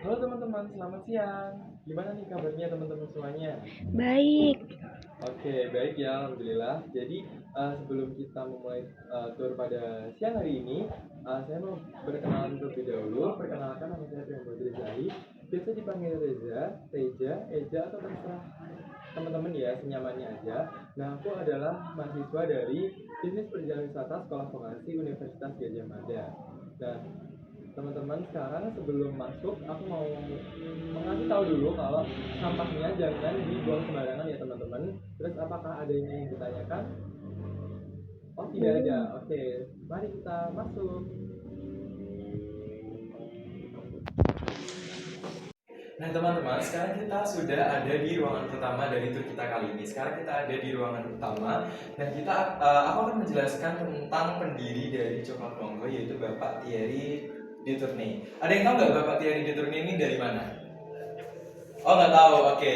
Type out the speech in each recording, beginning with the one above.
Halo teman-teman, selamat siang. Gimana nih kabarnya teman-teman semuanya? Baik. Oke, baik ya, alhamdulillah. Jadi sebelum kita memulai tur pada siang hari ini, saya mau berkenalan terlebih dahulu. Perkenalkan, nama saya Priyambod Rizali. Biasa dipanggil Reza, Teja, Eja atau terserah teman-teman ya, senyamannya aja. Nah, aku adalah mahasiswa dari Bisnis Perjalanan Wisata Sekolah Vokasi Universitas Gadjah Mada. Nah, teman-teman, sekarang sebelum masuk aku mau mengasih tahu dulu kalau sampahnya jangan dibuang sembarangan ya teman-teman. Terus apakah ada yang ingin ditanyakan? Oh, tidak ada. Oke, mari kita masuk. Nah teman-teman, sekarang kita sudah ada di ruangan pertama dari tur kita kali ini. Sekarang kita ada di ruangan utama. Nah aku akan menjelaskan tentang pendiri dari Coklat Monggo, yaitu Bapak Thierry Detournay. Ada yang tahu nggak Bapak Thierry Detournay ini dari mana? Oh nggak tahu, oke.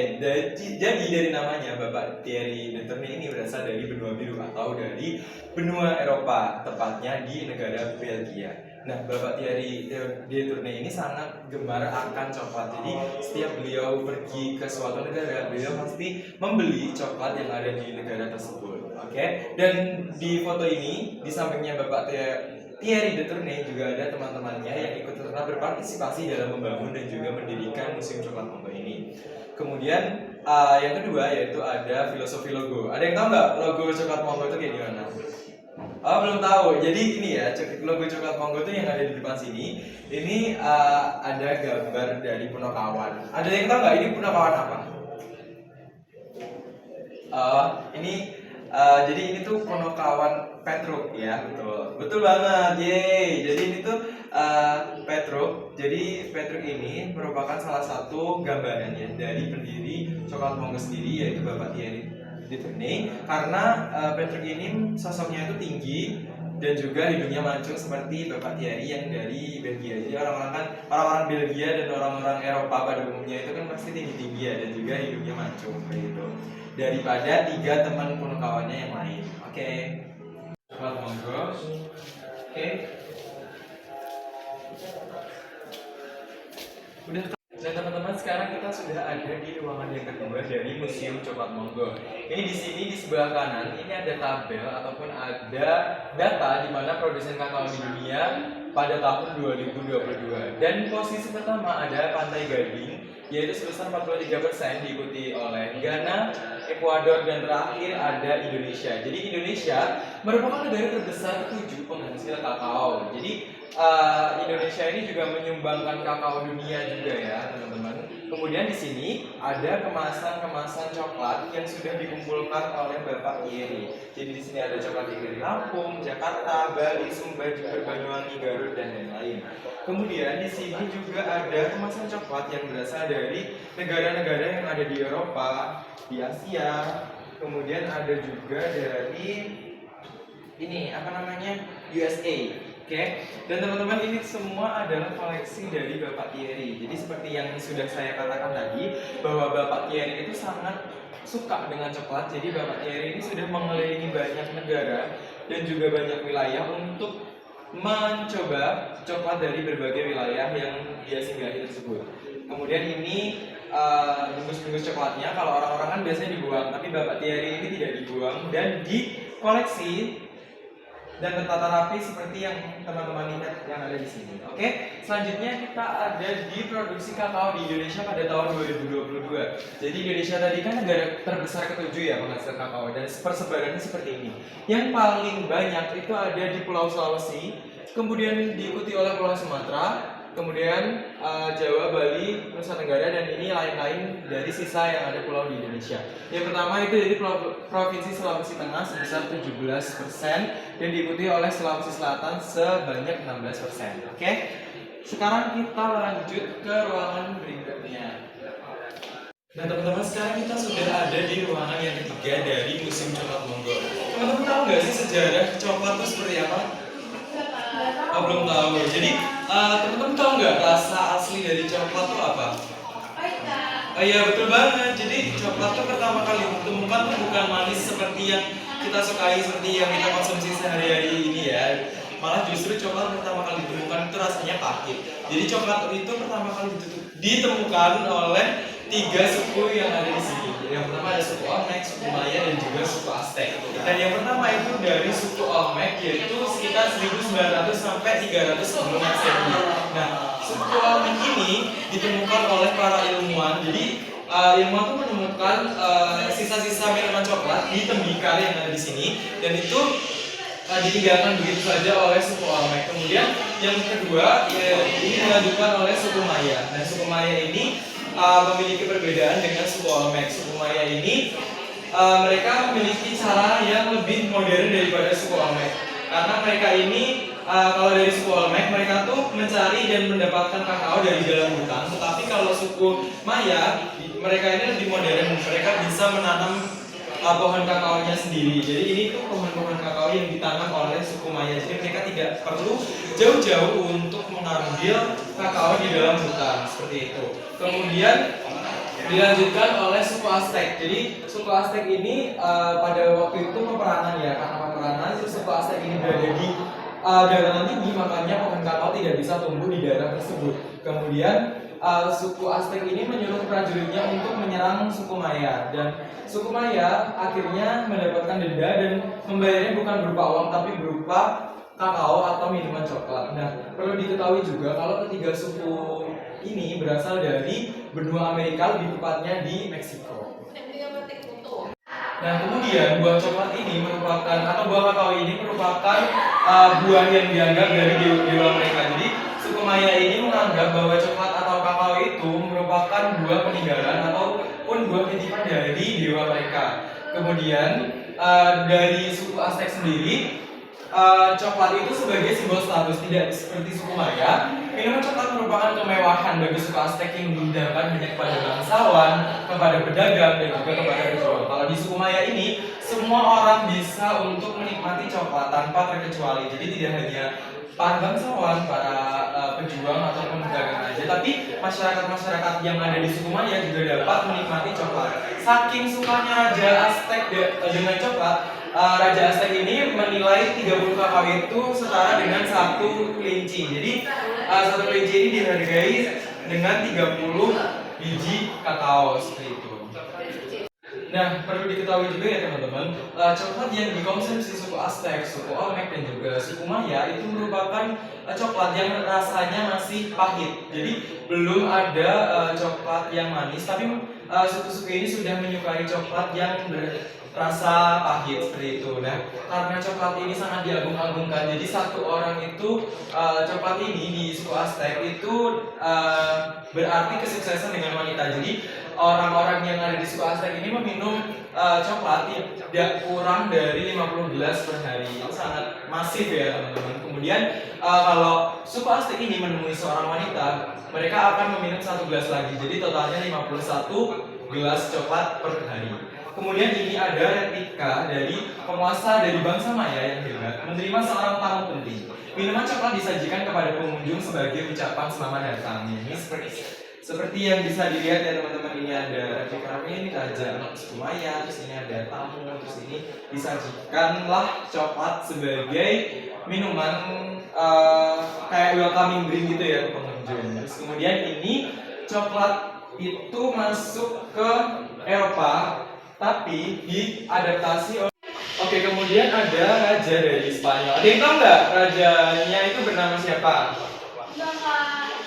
Jadi dari namanya Bapak Thierry Detournay ini berasal dari benua biru atau dari benua Eropa, tepatnya di negara Belgia. Nah, Bapak Thierry Detournay ini sangat gemar akan coklat. Jadi setiap beliau pergi ke suatu negara, beliau pasti membeli coklat yang ada di negara tersebut. Oke. Dan di foto ini, di sampingnya Bapak Thierry Detournay juga ada teman-temannya yang ikut serta berpartisipasi dalam membangun dan juga mendirikan Museum Coklat Monggo ini. Kemudian yang kedua yaitu ada filosofi logo. Ada yang tahu nggak logo Coklat Monggo itu kayak gimana? Oh belum tahu. Jadi ini ya logo Coklat Monggo itu yang ada di depan sini. Ini ada gambar dari Punokawan. Ada yang tahu nggak ini Punokawan apa? Ini jadi ini tuh Punokawan Petruk ya, betul banget, yeay. Jadi ini tuh Petruk. Jadi Petruk ini merupakan salah satu gambarannya dari pendiri Coklat Monggo sendiri, yaitu Bapak Thierry Detournay. Karena Petruk ini sosoknya itu tinggi dan juga hidungnya mancung seperti Bapak Thierry yang dari Belgia. Jadi orang-orang Belgia dan orang-orang Eropa pada umumnya itu kan pasti tinggi-tinggi ya, dan juga hidungnya mancung begitu. Daripada tiga teman Punokawannya yang lain. Oke. Coklat Monggo. Oke. Udah. Nah teman-teman, sekarang kita sudah ada di ruangan yang kedua dari Museum Coklat Monggo. Ini di sini di sebelah kanan ini ada tabel ataupun ada data di mana produsen kakao di dunia pada tahun 2022. Dan posisi pertama ada Pantai Gading, yaitu sebesar 43%, diikuti oleh Ghana, Ekuador, dan terakhir ada Indonesia. Jadi Indonesia merupakan negara terbesar 7 penghasil kakao. Jadi Indonesia ini juga menyumbangkan kakao dunia juga ya teman-teman. Kemudian di sini ada kemasan-kemasan coklat yang sudah dikumpulkan oleh Bapak Thierry. Jadi di sini ada coklat dari Lampung, Jakarta, Bali, Sumber, Jember, Banyuwangi, Garut, dan lain-lain. Kemudian di sini juga ada kemasan coklat yang berasal dari negara-negara yang ada di Eropa, di Asia. Kemudian ada juga dari ini USA. Oke. Dan teman-teman, ini semua adalah koleksi dari Bapak Thierry. Jadi seperti yang sudah saya katakan tadi, bahwa Bapak Thierry itu sangat suka dengan coklat. Jadi Bapak Thierry ini sudah mengelilingi banyak negara dan juga banyak wilayah untuk mencoba coklat dari berbagai wilayah yang dia singgahi tersebut. Kemudian ini bungkus-bungkus coklatnya, kalau orang-orang kan biasanya dibuang, tapi Bapak Thierry ini tidak dibuang dan dikoleksi dan tertata rapi seperti yang teman-teman lihat yang ada di sini. Oke, selanjutnya kita ada di produksi kakao di Indonesia pada tahun 2022. Jadi Indonesia tadi kan negara terbesar ketujuh ya penghasil kakao, dan persebarannya seperti ini. Yang paling banyak itu ada di Pulau Sulawesi, kemudian diikuti oleh Pulau Sumatera, kemudian Jawa, Bali, Nusa Tenggara, dan ini lain-lain dari sisa yang ada pulau di Indonesia. Yang pertama itu dari Provinsi Sulawesi Tengah sebesar 17% dan diikuti oleh Sulawesi Selatan sebanyak 16%. Oke, sekarang kita lanjut ke ruangan berikutnya. Nah teman-teman, sekarang kita sudah ada di ruangan yang ketiga dari Museum Coklat Monggo. Teman-teman tahu nggak sih sejarah coklat itu seperti apa? Oh, belum tahu. Jadi teman-teman tahu nggak rasa asli dari coklat itu apa? Oh iya, betul banget. Jadi coklat itu pertama kali ditemukan tuh bukan manis seperti yang kita sukai, seperti yang kita konsumsi sehari-hari ini ya. Malah justru coklat pertama kali ditemukan itu rasanya pahit. Jadi coklat itu pertama kali ditemukan oleh 3 suku yang ada di sini. Yang pertama ada suku Olmec, suku Maya, dan juga suku Aztec. Dan yang pertama itu dari suku Olmec, yaitu sekitar 1900 sampai 300 sebelum Masehi. Nah, suku Olmec ini ditemukan oleh para ilmuwan. Jadi ilmuwan itu menemukan sisa-sisa minuman coklat di tembikar yang ada di sini, dan itu ditinggalkan begitu saja oleh suku Olmec. Kemudian yang kedua ini dilanjutkan oleh suku Maya. Nah, suku Maya ini memiliki perbedaan dengan suku Olmec. Suku Maya ini mereka memiliki cara yang lebih modern daripada suku Olmec. Karena mereka ini kalau dari suku Olmec mereka tuh mencari dan mendapatkan kakao dari dalam hutan. Tetapi kalau suku Maya mereka ini lebih modern. Mereka bisa menanam pohon kakaonya sendiri. Jadi ini tuh pohon-pohon kakao yang ditanam oleh suku Maya. Jadi mereka tidak perlu jauh-jauh untuk mengambil kakao di dalam hutan seperti itu. Kemudian dilanjutkan oleh suku Aztec. Jadi suku Aztec ini pada waktu itu peperangan ya, karena peperangan suku Aztec ini berada di dataran tinggi, makanya pohon kakao tidak bisa tumbuh di daerah tersebut. Kemudian suku Aztec ini menyuruh prajuritnya untuk menyerang suku Maya, dan suku Maya akhirnya mendapatkan denda dan membayarnya bukan berupa uang tapi berupa kakao atau minuman coklat. Nah, perlu diketahui juga kalau ketiga suku ini berasal dari benua Amerika, lebih tepatnya di Meksiko. Nah, kemudian buah coklat ini merupakan, atau buah kakao ini merupakan buah yang dianggap dari dewa mereka. Jadi suku Maya ini menganggap bahwa coklat atau kakao itu merupakan buah peninggalan ataupun buah titipan dari dewa mereka. Kemudian dari suku Aztec sendiri, coklat itu sebagai simbol status, tidak seperti suku Maya. Minuman coklat merupakan kemewahan bagi suku Aztec yang dihidangkan hanya kepada bangsawan, kepada pedagang, dan juga kepada pejuang. Kalau di suku Maya ini, semua orang bisa untuk menikmati coklat tanpa terkecuali. Jadi tidak hanya para bangsawan, para pejuang ataupun pedagang aja, tapi masyarakat-masyarakat yang ada di suku Maya juga dapat menikmati coklat. Saking sukanya Raja Aztec dengan coklat, Raja Aztec ini menilai 30 kakao itu setara dengan 1 kelinci. Jadi 1 kelinci ini dihargai dengan 30 biji kakao seperti itu. Nah, perlu diketahui juga ya teman-teman, coklat yang dikonsumsi suku Aztec, suku Olmec, dan juga suku Maya itu merupakan coklat yang rasanya masih pahit. Jadi belum ada coklat yang manis, tapi suku-suku ini sudah menyukai coklat yang berasa pahit seperti itu. Nah, karena coklat ini sangat diagung-agungkan, jadi satu orang itu coklat ini di suku Aztec itu berarti kesuksesan dengan wanita. Jadi orang-orang yang ada di suku Aztec ini meminum coklat tidak kurang dari 50 gelas per hari. Itu sangat masif ya teman-teman. Kemudian kalau suku Aztec ini menemui seorang wanita, mereka akan meminum 1 gelas lagi. Jadi totalnya 51 gelas coklat per hari. Kemudian ini ada replika dari penguasa dari bangsa Maya yang hebat menerima seorang tamu penting. Minuman coklat disajikan kepada pengunjung sebagai ucapan selamat datang. Ini seperti yang bisa dilihat ya teman-teman, ini ada replika, ini raja suku Maya, terus ini ada tamu, terus ini disajikanlah coklat sebagai minuman kayak welcoming drink gitu ya ke pengunjung. Terus kemudian ini coklat itu masuk ke Eropa tapi diadaptasi oleh. Oke, kemudian ada raja dari Spanyol. Ada yang tahu nggak rajanya itu bernama siapa?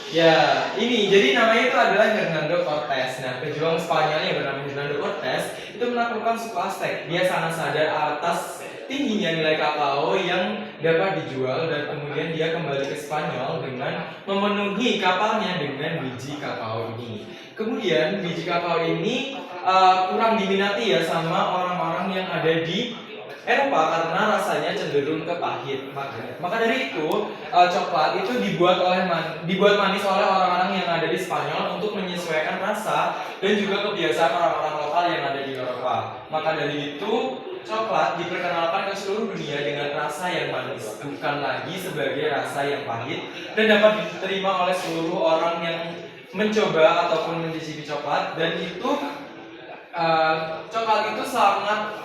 Ya, ini jadi namanya itu adalah Hernando Cortés. Nah, pejuang Spanyol yang bernama Hernando Cortés itu menaklukkan suku Aztec. Dia sangat sadar atas tingginya nilai kakao yang dapat dijual, dan kemudian dia kembali ke Spanyol dengan memenuhi kapalnya dengan biji kakao ini. Kemudian biji kakao ini kurang diminati ya sama orang-orang yang ada di Eropa karena rasanya cenderung ke pahit. Maka dari itu coklat itu dibuat manis oleh orang-orang yang ada di Spanyol untuk menyesuaikan rasa dan juga kebiasaan orang-orang lokal yang ada di Eropa. Maka dari itu coklat diperkenalkan ke seluruh dunia dengan rasa yang manis, bukan lagi sebagai rasa yang pahit, dan dapat diterima oleh seluruh orang yang mencoba ataupun mencicipi coklat. Dan itu coklat itu sangat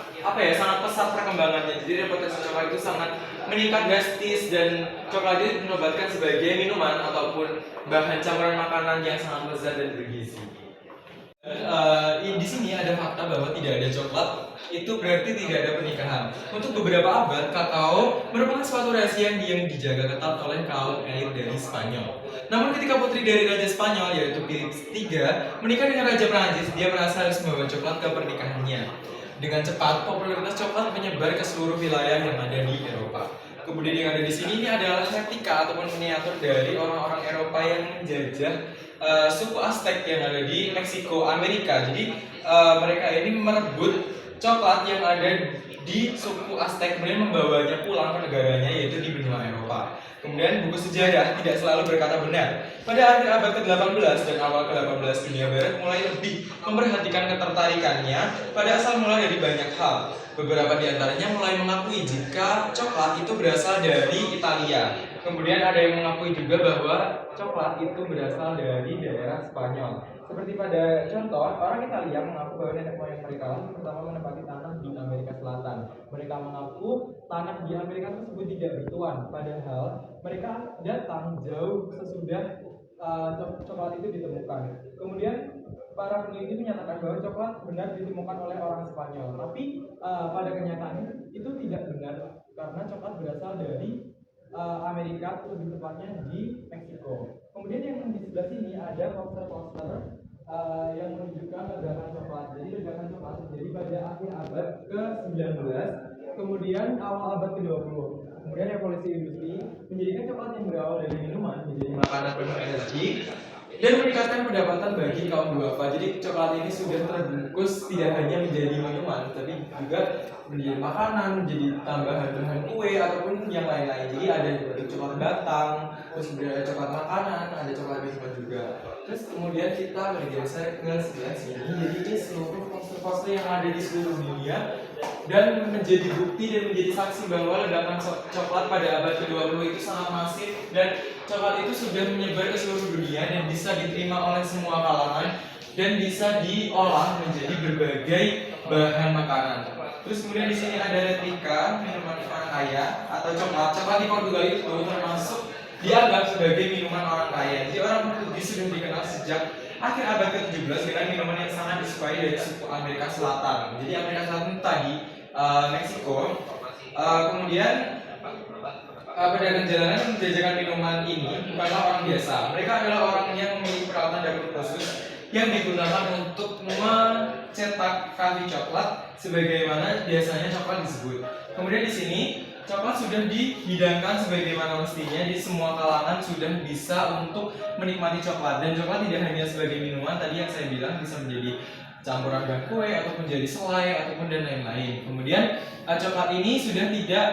pesat perkembangannya. Jadi reputasi coklat itu sangat meningkat drastis dan coklat itu dinobatkan sebagai minuman ataupun bahan campuran makanan yang sangat lezat dan bergizi. Di sini ada fakta bahwa tidak ada coklat itu berarti tidak ada pernikahan. Untuk beberapa abad, kakao merupakan suatu rahasia yang dijaga ketat oleh kaum elit dari Spanyol. Namun ketika putri dari Raja Spanyol yaitu Philip III menikah dengan Raja Prancis, dia merasa harus membawa coklat ke pernikahannya. Dengan cepat, popularitas coklat menyebar ke seluruh wilayah yang ada di Eropa. Kemudian yang ada di sini ini adalah replika ataupun miniatur dari orang-orang Eropa yang menjajah suku Aztec yang ada di Meksiko, Amerika. Jadi mereka ini merebut coklat yang ada di suku Aztec, kemudian membawanya pulang ke negaranya yaitu di benua Eropa. Kemudian buku sejarah tidak selalu berkata benar. Pada akhir abad ke-18 dan awal ke-18 dunia barat mulai lebih memperhatikan ketertarikannya pada asal mula dari banyak hal. Beberapa di antaranya mulai mengakui jika coklat itu berasal dari Italia. Kemudian ada yang mengakui juga bahwa coklat itu berasal dari daerah Spanyol. Seperti pada contoh, orang Italia mengaku bahwa nenek moyang mereka pertama menempati tanah di Amerika Selatan. Mereka mengaku tanah di Amerika tersebut tidak bertuan, padahal mereka datang jauh sesudah coklat itu ditemukan. Kemudian para peneliti menyatakan bahwa coklat benar ditemukan oleh orang Spanyol, tapi pada kenyataannya itu tidak benar karena coklat berasal dari Amerika, lebih tepatnya di Meksiko. Kemudian yang di sebelah sini ada poster-poster yang menunjukkan ledakan coklat. Jadi ledakan coklat terjadi pada akhir abad ke-19, kemudian awal abad ke-20. Kemudian revolusi industri menjadikan coklat yang berawal dari minuman menjadi makanan penuh energi dan meningkatkan pendapatan bagi kaum duafa. Jadi coklat ini sudah terbungkus tidak hanya menjadi minuman, tapi juga menjadi makanan, menjadi tambahan bahan kue ataupun yang lain-lain. Jadi ada bentuk coklat batang, terus kemudian ada coklat makanan, ada coklat minuman juga. Terus kemudian kita bergeser ke sebelah sini. Jadi ini seluruh poster-poster yang ada di seluruh dunia dan menjadi bukti dan menjadi saksi bahwa ledakan coklat pada abad ke-20 itu sangat masif dan coklat itu sudah menyebar ke seluruh dunia dan bisa diterima oleh semua kalangan dan bisa diolah menjadi berbagai bahan makanan. Terus kemudian di sini ada replika minuman orang kaya atau coklat. Coklat di Portugal itu termasuk dianggap sebagai minuman orang kaya. Jadi orang Portugis sudah dikenal sejak akhir abad ke-17 dengan minuman yang sangat disukai dari suku Amerika Selatan. Jadi Amerika Selatan tadi Meksiko. Kemudian pedagang jalanan menjajakan minuman ini bukanlah orang biasa. Mereka adalah orang yang memiliki peralatan dapur khusus yang digunakan untuk mencetak kafe coklat sebagaimana biasanya coklat disebut. Kemudian di sini coklat sudah dihidangkan sebagaimana mestinya, di semua kalangan sudah bisa untuk menikmati coklat. Dan coklat tidak hanya sebagai minuman, tadi yang saya bilang bisa menjadi campuran bahan kue ataupun menjadi selai ataupun dan lain-lain. Kemudian coklat ini sudah tidak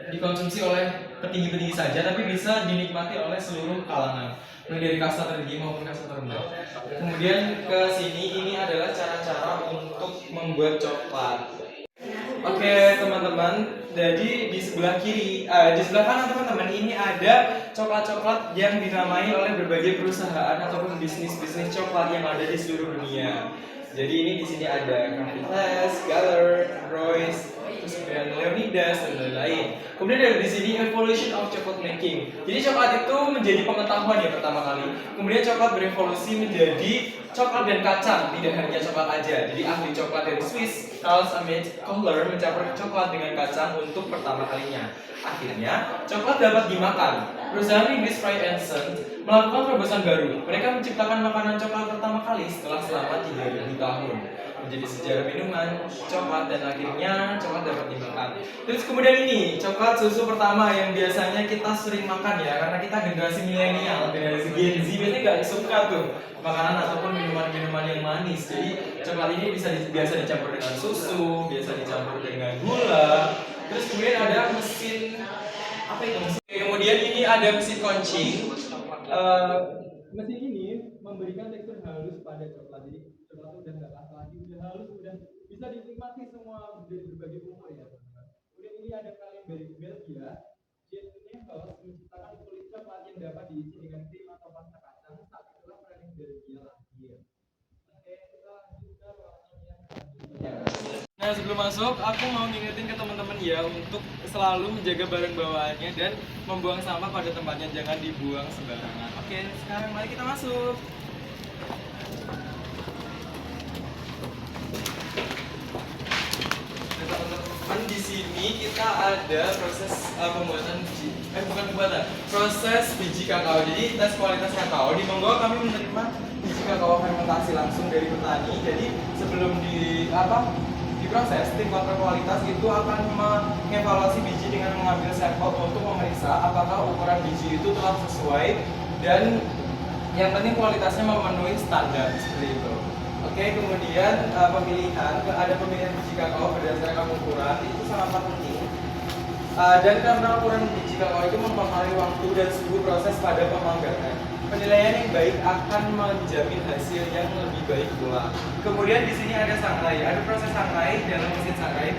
dikonsumsi oleh petinggi-petinggi saja, tapi bisa dinikmati oleh seluruh kalangan, mulai dari kasta tertinggi maupun kasta terendah. Kemudian ke sini ini adalah cara-cara untuk membuat coklat. Oke teman-teman, jadi di sebelah kiri, di sebelah kanan teman-teman ini ada coklat-coklat yang dinamai oleh berbagai perusahaan ataupun bisnis-bisnis coklat yang ada di seluruh dunia. Jadi ini di sini ada Capitas, Galler, Royce, terus kemudian Leonidas dan lain-lain. Kemudian ada di sini evolution of chocolate making. Jadi coklat itu menjadi pengetahuan ya pertama kali. Kemudian coklat berevolusi menjadi coklat dan kacang, tidak hanya coklat aja. Jadi ahli coklat dari Swiss, Charles Amade Kohler mencampur coklat dengan kacang untuk pertama kalinya. Akhirnya, coklat dapat dimakan. Perusahaan Inggris Fry and Son melakukan terobosan baru. Mereka menciptakan makanan coklat pertama kali setelah selama 3000 tahun. Menjadi sejarah minuman, coklat, dan akhirnya coklat dapat dimakan. Terus kemudian ini, coklat susu pertama yang biasanya kita sering makan ya, karena kita generasi milenial, generasi Gen Z biasanya nggak suka tuh makanan ataupun minuman-minuman yang manis. Jadi coklat ini biasa dicampur dengan susu, biasa dicampur dengan gula. Terus kemudian ada mesin apa itu? Kemudian ini ada mesin kunci. Mesin ini memberikan tekstur halus pada coklat. Jadi coklat udah nggak kasar lagi, udah halus, udah bisa dinikmati semua berbagai umur ya. Kemudian ini ada kalian dari Belgia. Jenisnya kalau menciptakan kulit coklat yang dapat diisi dengan krim atau pasta kacang, saat itulah Belgia lahir. Oke, kita lanjut ke ruangan yang selanjutnya. Nah, sebelum masuk, aku mau ngingetin ke teman-teman ya untuk selalu menjaga barang bawaannya dan membuang sampah pada tempatnya, jangan dibuang sembarangan. Oke, sekarang mari kita masuk. Teman-teman, di sini kita ada proses pembuatan biji, bukan pembuatan, proses biji kakao. Jadi tes kualitas kakao. Di Monggo kami menerima biji kakao fermentasi langsung dari petani. Jadi sebelum diproses, tim kontrol kualitas itu akan mengevaluasi biji dengan mengambil sampel untuk memeriksa apakah ukuran biji itu telah sesuai dan yang penting kualitasnya memenuhi standar seperti itu. Oke, kemudian ada pemilihan biji kakao berdasarkan ukuran itu sangat penting. Dan karena ukuran biji kakao itu mempengaruhi waktu dan suhu proses pada pemanggangan. Penilaian yang baik akan menjamin hasil yang lebih baik pula. Kemudian di sini ada sangrai, ada proses sangrai dalam mesin sangrai.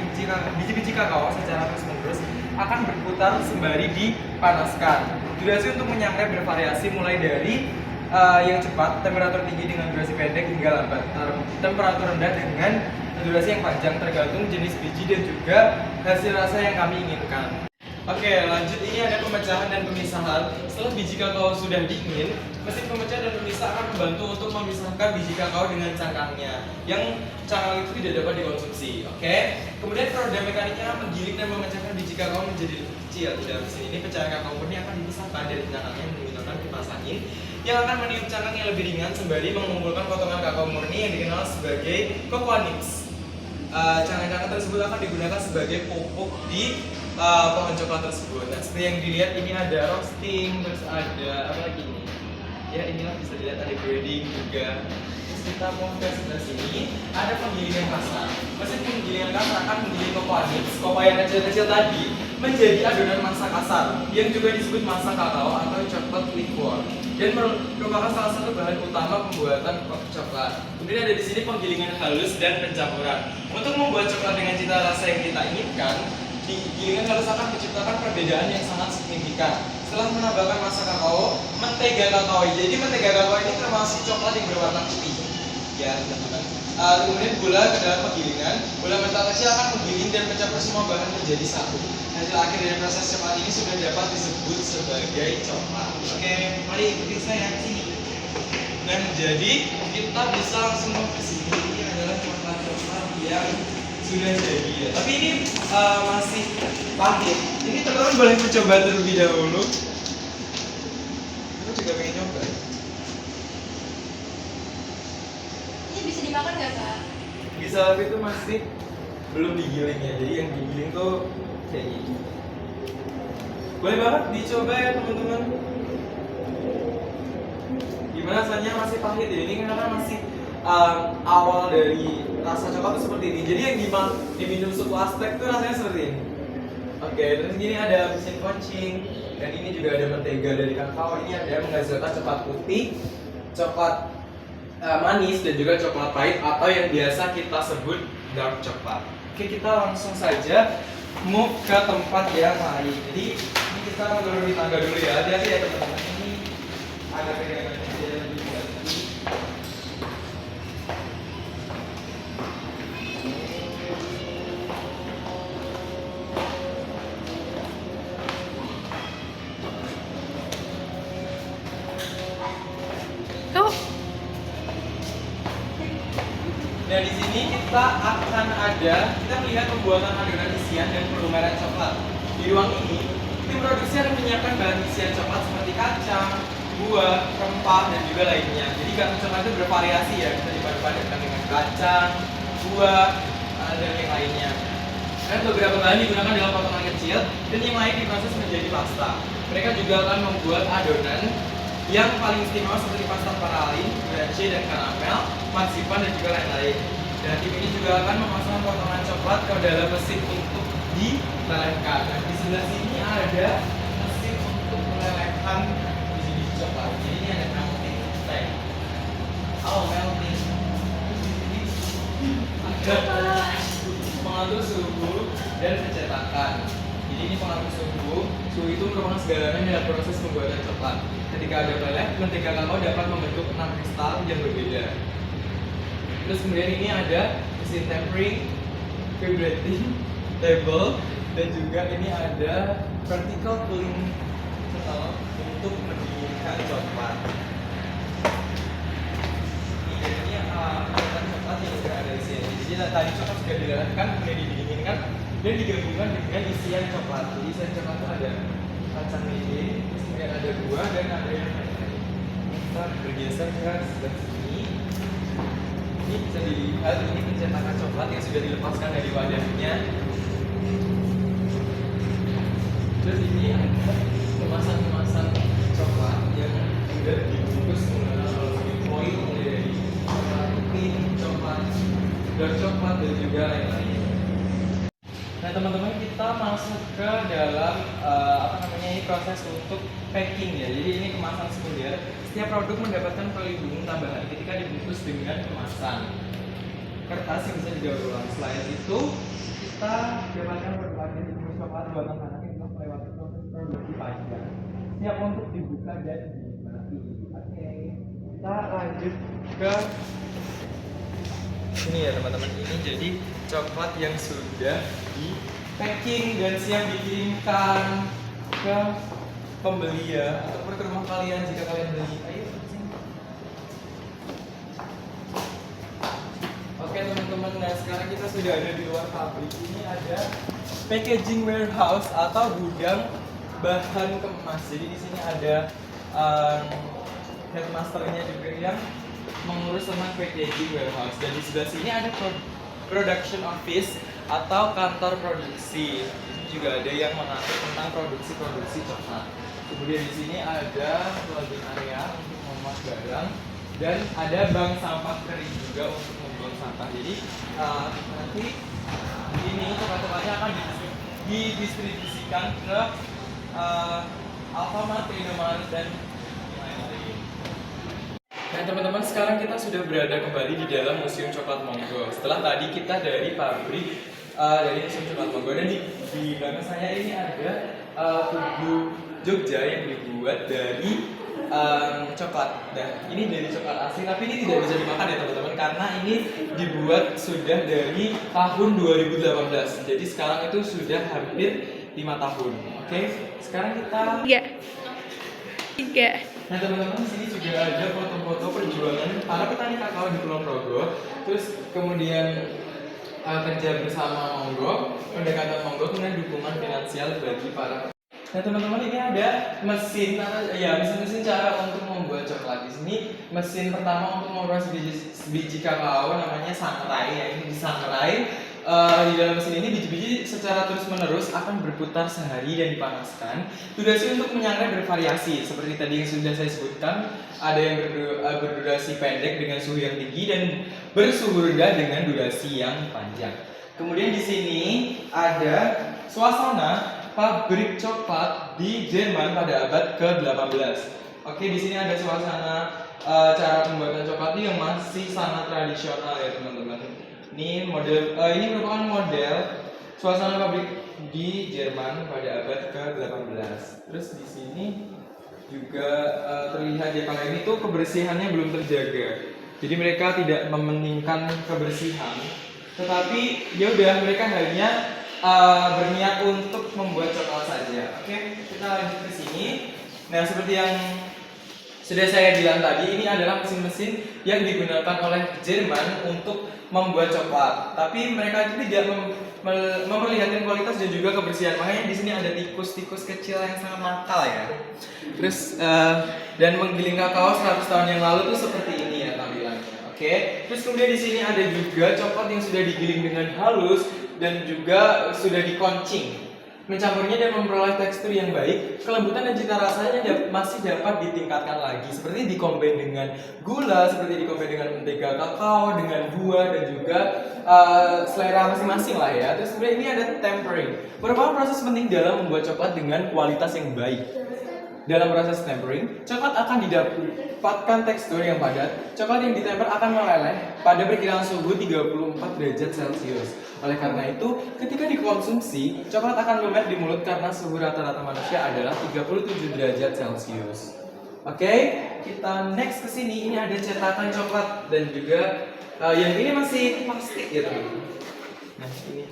Biji-biji kakao secara terus-menerus akan berputar sembari dipanaskan. Durasi untuk menyangrai bervariasi mulai dari yang cepat, temperatur tinggi dengan durasi pendek hingga lambat. Temperatur rendah dengan durasi yang panjang tergantung jenis biji dan juga hasil rasa yang kami inginkan. Oke, lanjut, ini ada pemecahan dan pemisahan. Setelah biji kakao sudah dingin, mesin pemecah dan pemisah akan membantu untuk memisahkan biji kakao dengan cangkangnya, yang cangkang itu tidak dapat dikonsumsi. Oke, kemudian roda mekaniknya menggiling dan memecahkan biji kakao menjadi lebih kecil. Di dalam mesin ini pecahan kakao murni akan dipisahkan dari cangkangnya menggunakan kipas angin yang akan meniup cangkang yang lebih ringan sembari mengumpulkan potongan kakao murni yang dikenal sebagai cocoa nibs. Cangkang-cangkang tersebut akan digunakan sebagai pupuk di pohon coklat tersebut. Nah, seperti yang dilihat ini ada roasting, terus ada apa lagi ini? Ya, inilah bisa dilihat ada grading juga. Terus kita mau ke sebelah sini ada penggilingan kasar. Mesin penggilingan kasar akan menggiling cocoa nibs, cocoa yang kecil-kecil tadi menjadi adonan massa kasar yang juga disebut massa kakao atau coklat liquor dan merupakan salah satu bahan utama pembuatan coklat. Kemudian ada di sini penggilingan halus dan pencampuran. Untuk membuat coklat dengan cita rasa yang kita inginkan, gilingan halus akan menciptakan perbedaan yang sangat signifikan. Setelah menambahkan massa kakao, mentega kakao. Jadi mentega kakao ini termasuk coklat yang berwarna putih. Ya, teman-teman. Kemudian gula ke dalam penggilingan. Gula mentah kecil akan menggiling dan mencampur semua bahan menjadi satu. Hasil akhir dari proses cepat ini sudah dapat disebut sebagai coklat. Oke, mari ikuti saya ke sini. Dan jadi kita bisa langsung ke sini. Ini adalah coklat yang sudah jadi ya. Tapi ini masih pahit. Ini teman-teman boleh mencoba terlebih dahulu. Aku juga pengen coba. Ini bisa dimakan nggak, Kak? Bisa, tapi itu masih belum digiling ya. Jadi yang digiling tuh kayak gini. Boleh banget dicoba ya teman-teman. Gimana rasanya? Masih pahit ya. Ini karena masih awal dari rasa coklat tuh seperti ini. Jadi yang diminum suku Aztec tuh rasanya seperti ini. Oke, terus gini ada mesin poaching dan ini juga ada mentega dari kakao. Ini ada menghasilkan coklat putih, coklat manis dan juga coklat pahit atau yang biasa kita sebut dark coklat. Oke, kita langsung saja move ke tempat yang lain. Jadi ini kita menurun di tangga dulu ya. Hati-hati ya teman-teman. Ini ada pegangan kecil lebih hati. Nah, di sini kita melihat pembuatan adonan isian dan pelumeran coklat. Di ruang ini, tim produksi akan menyiapkan bahan isian coklat seperti kacang, buah, rempah, dan juga lainnya. Jadi kacang coklat itu bervariasi ya, bisa dipadukan dengan kacang, buah, dan yang lainnya. Dan beberapa bahan digunakan dalam potongan kecil, dan yang lain diproses menjadi pasta. Mereka juga akan membuat adonan yang paling istimewa seperti pasta paralin, brioche dan karamel, marzipan dan juga lain-lain. Dan tim ini juga akan memasang potongan coklat ke dalam mesin untuk dilelehkan. Nah, di sebelah sini ada mesin untuk melelehkan biji-biji coklat. Jadi ini ada melting tank. Melting. Terus di sini ada pengatur suhu dan pencetakan. Jadi ini pengatur suhu. Suhu itu merupakan segalanya dalam proses pembuatan coklat. Ketika ada meleleh, mentega kakao dapat membentuk 6 kristal yang berbeda. Terus kemudian ini ada mesin tempering, vibrating table, dan juga ini ada vertical cooling kettle untuk mendinginkan coklat. Ini peralatan coklat yang sudah ada di sini. Jadi tadi coklat sudah diletakkan, kemudian didinginkan dan digabungkan dengan isian coklat. Jadi isian coklat itu ada kacang lele, kemudian ada buah dan ada yang lain. Kita bergeser ke sebelah sini. Ini bisa dilihat, ini pencetakan coklat yang sudah dilepaskan dari wadahnya. Terus ini ada kemasan-kemasan coklat yang sudah dibungkus menggunakan foil, mulai dari coklat putih, coklat dark coklat dan juga lain-lain. Nah teman-teman, kita masuk ke dalam ini proses untuk packing ya. Jadi ini kemasan sekunder. Setiap produk mendapatkan pelindung tambahan ketika dibungkus dengan kemasan kertas yang bisa didaur ulang. Selain itu, kita dapatkan produk yang dibungkus coklat buatan tanah yang belum melewati proses produksi panjang, siap untuk dibuka dan dinikmati. Oke, kita lanjut ke ini ya teman-teman. Ini jadi coklat yang sudah di packing dan siap dikirimkan ke pembeli ya, ataupun ke rumah kalian jika kalian beli. Ayo sini. Oke teman-teman, nah sekarang kita sudah ada di luar pabrik. Ini ada packaging warehouse atau gudang bahan kemas. Jadi di sini ada headmasternya juga yang mengurus tentang packaging warehouse, dan di sebelah sini ada production office atau kantor produksi. Ini juga ada yang mengatur tentang produksi coklat. Kemudian di sini ada loading area untuk memuat barang, dan ada bank sampah kering juga untuk membuang sampah. Jadi nanti ini coklat-coklatnya akan didistribusikan ke Alfamart, Indomaret dan lain-lain. Nah teman-teman, sekarang kita sudah berada kembali di dalam Museum Coklat Monggo. Setelah tadi kita dari pabrik dari Museum Coklat Monggo, dan di belakang saya ini ada tugu Jogja yang dibuat dari coklat. Nah ini dari coklat asli, tapi ini tidak bisa dimakan ya teman-teman, karena ini dibuat sudah dari tahun 2018. Jadi sekarang itu sudah hampir 5 tahun. Oke, sekarang kita 3. Nah teman-teman, di sini juga ada foto-foto perjuangan para petani kakao di Kulon Progo. Terus kemudian kerja bersama Monggo, pendekatan Monggo, kemudian dukungan finansial bagi para. Nah teman-teman, ini ada mesin cara untuk membuat coklat. Di sini mesin pertama untuk memproses biji kakao namanya sangrai ya. Ini disangrai. Di dalam mesin ini biji-biji secara terus-menerus akan berputar sehari dan dipanaskan. Durasi untuk menyangrai bervariasi, seperti tadi yang sudah saya sebutkan. Ada yang berdurasi pendek dengan suhu yang tinggi dan bersuhu rendah dengan durasi yang panjang. Kemudian di sini ada suasana pabrik coklat di Jerman pada abad ke-18. Oke, di sini ada suasana cara pembuatan coklat yang masih sangat tradisional ya teman-teman. Ini merupakan model suasana pabrik di Jerman pada abad ke-18. Terus di sini juga terlihat ya, kalau ini tuh kebersihannya belum terjaga. Jadi mereka tidak mementingkan kebersihan, tetapi ya udah mereka hanya berniat untuk membuat coklat saja. Oke, kita lanjut ke sini. Nah, seperti yang sudah saya bilang tadi, ini adalah mesin-mesin yang digunakan oleh Jerman untuk membuat coklat. Tapi mereka itu tidak memperlihatkan kualitas dan juga kebersihan. Makanya di sini ada tikus-tikus kecil yang sangat nakal ya. Terus dan menggiling kakao 100 tahun yang lalu tuh seperti ini ya tampilannya. Oke. Terus kemudian di sini ada juga coklat yang sudah digiling dengan halus dan juga sudah dikoncing. Mencampurnya dan memperoleh tekstur yang baik, kelembutan dan cita rasanya masih dapat ditingkatkan lagi, seperti dikombin dengan gula, seperti dikombin dengan mentega kakao, dengan buah, dan juga selera masing-masing lah ya. Terus kemudian ini ada tempering, merupakan proses penting dalam membuat coklat dengan kualitas yang baik. Dalam proses tempering, coklat akan didapatkan tekstur yang padat. Coklat yang ditemper akan meleleh pada perkiraan suhu 34 derajat Celcius. Oleh karena itu, ketika dikonsumsi, coklat akan lumer di mulut karena suhu rata-rata manusia adalah 37 derajat Celcius. Oke, kita next ke sini. Ini ada cetakan coklat dan juga yang ini masih plastik ya teman-teman. Nah ini,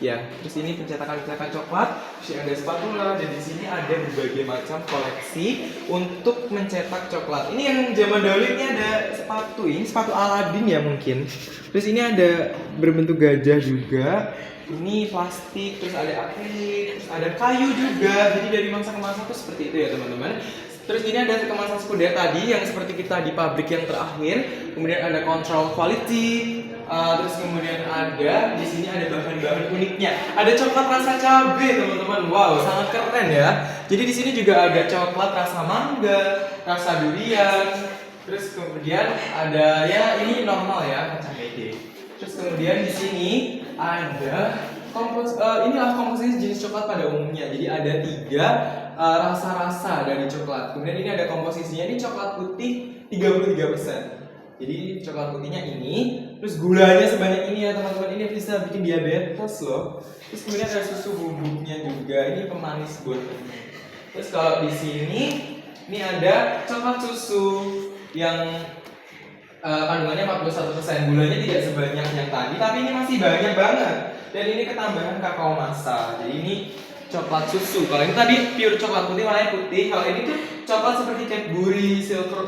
ya. Terus ini pencetakan coklat. Terus ada spatula. Dan di sini ada berbagai macam koleksi untuk mencetak coklat. Ini yang zaman dahulu ini ada sepatu. Ini sepatu Aladin ya mungkin. Terus ini ada berbentuk gajah juga. Ini plastik. Terus ada akrilik. Terus ada kayu juga. Jadi dari masa ke masa tuh seperti itu ya teman-teman. Terus ini ada kemasan skuder tadi yang seperti kita di pabrik yang terakhir. Kemudian ada control quality. Terus kemudian ada di sini ada bahan-bahan uniknya. Ada coklat rasa cabai teman-teman. Wow, sangat keren ya. Jadi di sini juga ada coklat rasa mangga, rasa durian. Terus kemudian ada ya ini normal ya kacang mede. Terus kemudian di sini ada inilah komposisi jenis coklat pada umumnya. Jadi ada 3 rasa-rasa dari coklat. Kemudian ini ada komposisinya, ini coklat putih 33%. Jadi coklat putihnya ini, terus gulanya sebanyak ini ya teman-teman. Ini bisa bikin diabetes loh. Terus kemudian ada susu bubuknya juga. Ini pemanis buat ini. Terus kalau di sini ini ada coklat susu yang kandungannya 41%. Gulanya tidak sebanyak yang tadi, tapi ini masih banyak banget. Dan ini ketambahan kakao masa. Jadi ini coklat susu. Kalau ini tadi pure coklat putih, warnanya putih. Kalau ini tuh coklat seperti Cadbury,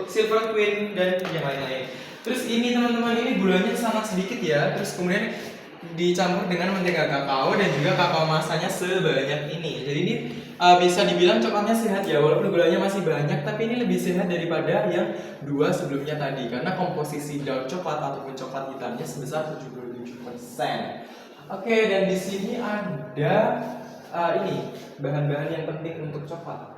Silver Queen dan yang lain-lain. Terus ini teman-teman, ini gulanya sangat sedikit ya. Terus kemudian dicampur dengan mentega kakao dan juga kakao masanya sebanyak ini. Jadi ini bisa dibilang coklatnya sehat ya, walaupun gulanya masih banyak, tapi ini lebih sehat daripada yang 2 sebelumnya tadi karena komposisi dark coklat ataupun coklat hitamnya sebesar 77%. Oke, dan di sini ada ini bahan-bahan yang penting untuk coklat.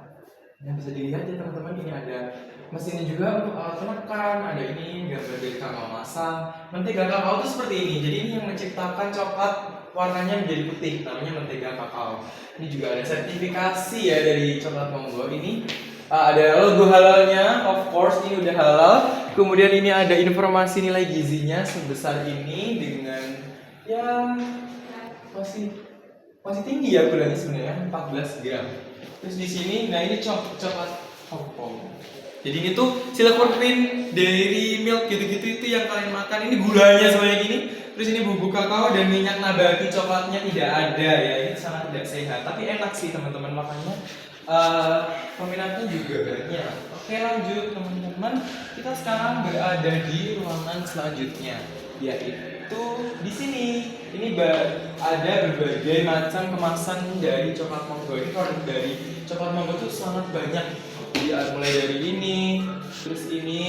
Yang bisa dilihat ya teman-teman, ini ada mesinnya juga untuk alat penekan, ada ini gambar dari kakao masa. Mentega kakao itu seperti ini, jadi ini yang menciptakan coklat warnanya menjadi putih, namanya mentega kakao. Ini juga ada sertifikasi ya dari Coklat Monggo. Ini ada logo halalnya, of course ini udah halal. Kemudian ini ada informasi nilai gizinya sebesar ini dengan ya masih tinggi ya gulanya sebenarnya 14 gram. Terus di sini, nah ini coklat Hong Kong. Jadi ini tuh Silver Queen, Dairy Milk gitu-gitu itu yang kalian makan. Ini gulanya sebanyak ini. Terus ini bubuk kakao dan minyak nabati coklatnya tidak ada ya. Ini sangat tidak sehat. Tapi enak sih teman-teman makanya. Peminatnya juga banyak. Oke lanjut teman-teman. Kita sekarang berada di ruangan selanjutnya, yaitu di sini. Ini ada berbagai macam kemasan dari Coklat Monggo. Ini produk dari Coklat Monggo itu sangat banyak. Jadi mulai dari ini, terus ini,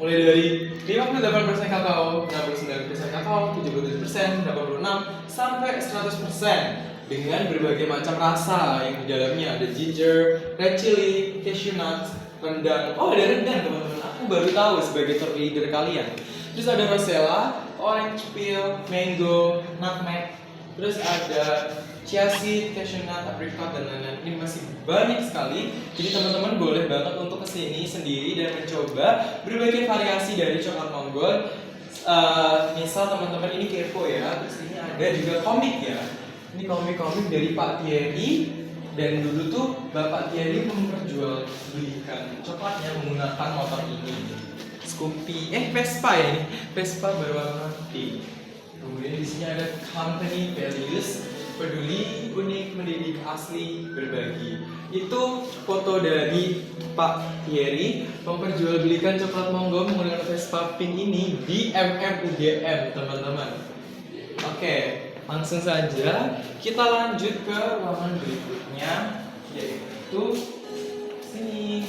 mulai dari 58% kakao, 69% kakao, 77%, 86, sampai 100% dengan berbagai macam rasa yang di dalamnya. Ada ginger, red chili, cashew nuts, rendang. Oh ada rendang teman-teman, aku baru tahu sebagai tour leader kalian. Terus ada rosella, orange peel, mango, nutmeg. Terus ada chia seed, cashew nut, apricot dan lain-lain. Ini masih banyak sekali. Jadi teman-teman boleh banget untuk kesini sendiri dan mencoba berbagai variasi dari Coklat Monggo. Misal teman-teman ini kepo ya. Terus ini ada juga komik ya. Ini komik-komik dari Pak Thierry. Dan dulu tuh Bapak Thierry memperjualbelikan coklatnya menggunakan motor ini. Scoopy, Vespa ya ini. Vespa berwarna pink. Kemudian di sini ada company values, peduli, unik, mendidik, asli, berbagi. Itu foto dari Pak Thierry memperjualbelikan Coklat Monggo menggunakan Vespa pink ini di MMUGM teman-teman. Oke, langsung saja kita lanjut ke ruangan berikutnya, yaitu sini.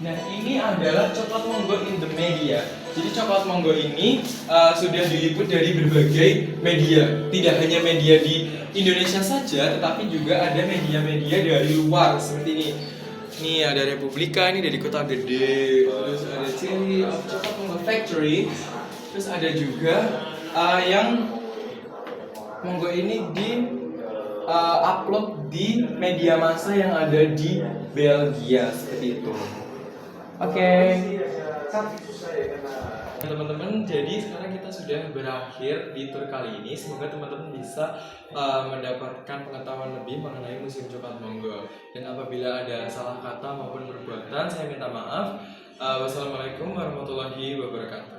Nah ini adalah Coklat Monggo in the media. Jadi Coklat Monggo ini sudah diliput dari berbagai media. Tidak hanya media di Indonesia saja, tetapi juga ada media-media dari luar seperti ini. Ini ada Republika, ini dari Kota Gede. Terus ada Cili of Coklat Monggo Factory. Terus ada juga yang Monggo ini di upload di media massa yang ada di Belgia seperti itu. Oke. Teman-teman, jadi sekarang kita sudah berakhir di tour kali ini. Semoga teman-teman bisa mendapatkan pengetahuan lebih mengenai Museum Coklat Monggo. Dan apabila ada salah kata maupun perbuatan, saya minta maaf. Wassalamualaikum warahmatullahi wabarakatuh.